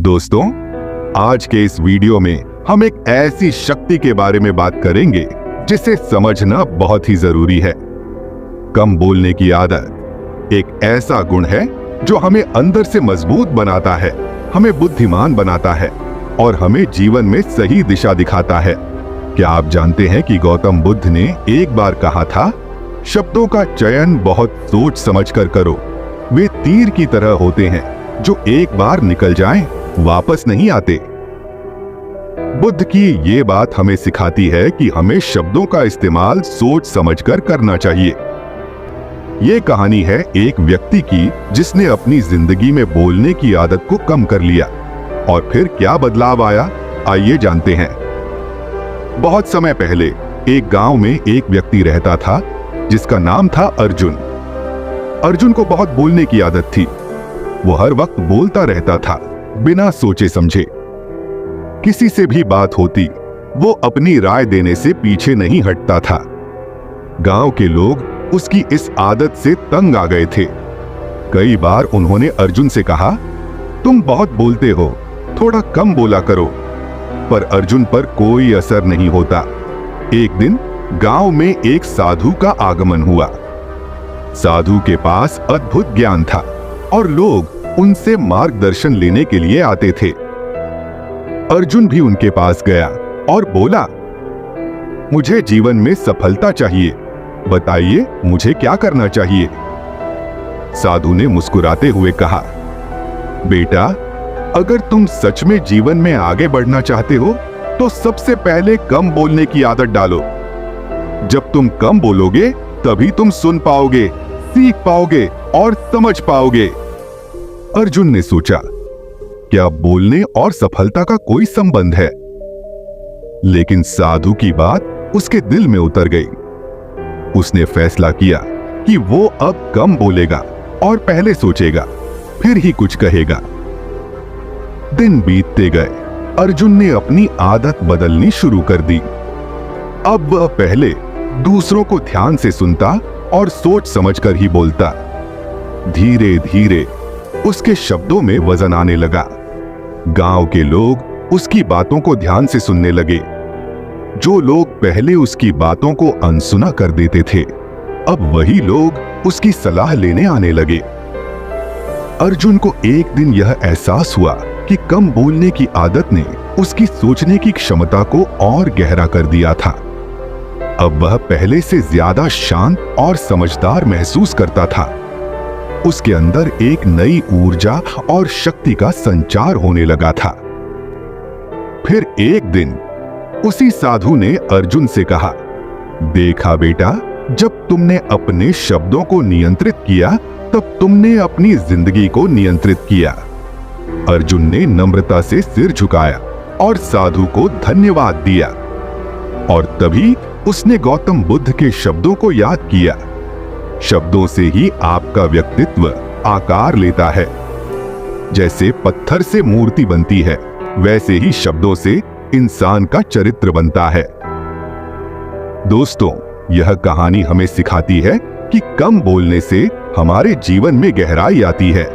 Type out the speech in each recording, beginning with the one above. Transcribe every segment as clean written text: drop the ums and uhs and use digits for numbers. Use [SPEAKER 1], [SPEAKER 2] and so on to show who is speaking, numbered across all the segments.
[SPEAKER 1] दोस्तों, आज के इस वीडियो में हम एक ऐसी शक्ति के बारे में बात करेंगे जिसे समझना बहुत ही जरूरी है। कम बोलने की आदत एक ऐसा गुण है जो हमें अंदर से मजबूत बनाता है, हमें बुद्धिमान बनाता है और हमें जीवन में सही दिशा दिखाता है। क्या आप जानते हैं कि गौतम बुद्ध ने एक बार कहा था, शब्दों का चयन बहुत सोच समझकर करो। वे तीर की तरह होते हैं जो एक बार निकल जाएं, वापस नहीं आते। बुद्ध की ये बात हमें सिखाती है कि हमें शब्दों का इस्तेमाल सोच समझकर करना चाहिए। ये कहानी है एक व्यक्ति की जिसने अपनी जिंदगी में बोलने की आदत को कम कर लिया और फिर क्या बदलाव आया, आइए जानते हैं। बहुत समय पहले एक गांव में एक व्यक्ति रहता था जिसका नाम था अर्जुन। अर्जुन को बहुत बोलने की आदत थी। वो हर वक्त बोलता रहता था, बिना सोचे समझे। किसी से भी बात होती, वो अपनी राय देने से पीछे नहीं हटता था। गांव के लोग उसकी इस आदत से तंग आ गए थे। कई बार उन्होंने अर्जुन से कहा, तुम बहुत बोलते हो, थोड़ा कम बोला करो। पर अर्जुन पर कोई असर नहीं होता। एक दिन गांव में एक साधु का आगमन हुआ। साधु के पास अद्भुत ज्ञान था और लोग उनसे मार्गदर्शन लेने के लिए आते थे। अर्जुन भी उनके पास गया और बोला, मुझे जीवन में सफलता चाहिए, बताइए मुझे क्या करना चाहिए। साधु ने मुस्कुराते हुए कहा, बेटा, अगर तुम सच में जीवन में आगे बढ़ना चाहते हो तो सबसे पहले कम बोलने की आदत डालो। जब तुम कम बोलोगे तभी तुम सुन पाओगे, सीख पाओगे और समझ पाओगे। अर्जुन ने सोचा, क्या बोलने और सफलता का कोई संबंध है? लेकिन साधु की बात उसके दिल में उतर गई। उसने फैसला किया कि वो अब कम बोलेगा और पहले सोचेगा, फिर ही कुछ कहेगा। दिन बीतते गए, अर्जुन ने अपनी आदत बदलनी शुरू कर दी। अब वह पहले दूसरों को ध्यान से सुनता और सोच समझकर ही बोलता। धीरे धीरे उसके शब्दों में वजन आने लगा। गांव के लोग उसकी बातों को ध्यान से सुनने लगे। जो लोग पहले उसकी बातों को अनसुना कर देते थे, अब वही लोग उसकी सलाह लेने आने लगे। अर्जुन को एक दिन यह एहसास हुआ कि कम बोलने की आदत ने उसकी सोचने की क्षमता को और गहरा कर दिया था। अब वह पहले से ज्यादा शांत और समझदार महसूस करता था। उसके अंदर एक नई ऊर्जा और शक्ति का संचार होने लगा था। फिर एक दिन उसी साधु ने अर्जुन से कहा, देखा बेटा, जब तुमने अपने शब्दों को नियंत्रित किया तब तुमने अपनी जिंदगी को नियंत्रित किया। अर्जुन ने नम्रता से सिर झुकाया और साधु को धन्यवाद दिया। और तभी उसने गौतम बुद्ध के शब्दों को याद किया, शब्दों से ही आपका व्यक्तित्व आकार लेता है। जैसे पत्थर से मूर्ति बनती है, वैसे ही शब्दों से इंसान का चरित्र बनता है। दोस्तों, यह कहानी हमें सिखाती है कि कम बोलने से हमारे जीवन में गहराई आती है।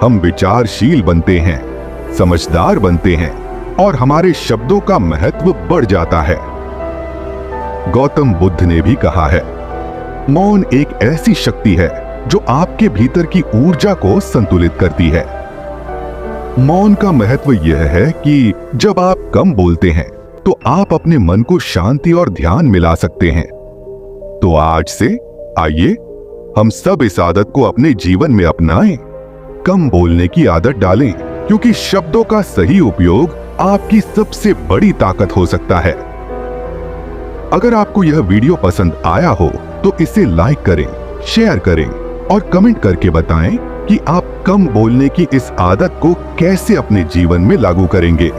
[SPEAKER 1] हम विचारशील बनते हैं, समझदार बनते हैं और हमारे शब्दों का महत्व बढ़ जाता है। गौतम बुद्ध ने भी कहा है, मौन एक ऐसी शक्ति है जो आपके भीतर की ऊर्जा को संतुलित करती है। मौन का महत्व यह है कि जब आप कम बोलते हैं तो आप अपने मन को शांति और ध्यान मिला सकते हैं। तो आज से आइए हम सब इस आदत को अपने जीवन में अपनाएं। कम बोलने की आदत डालें, क्योंकि शब्दों का सही उपयोग आपकी सबसे बड़ी ताकत हो सकता है। अगर आपको यह वीडियो पसंद आया हो तो इसे लाइक करें, शेयर करें और कमेंट करके बताएं कि आप कम बोलने की इस आदत को कैसे अपने जीवन में लागू करेंगे।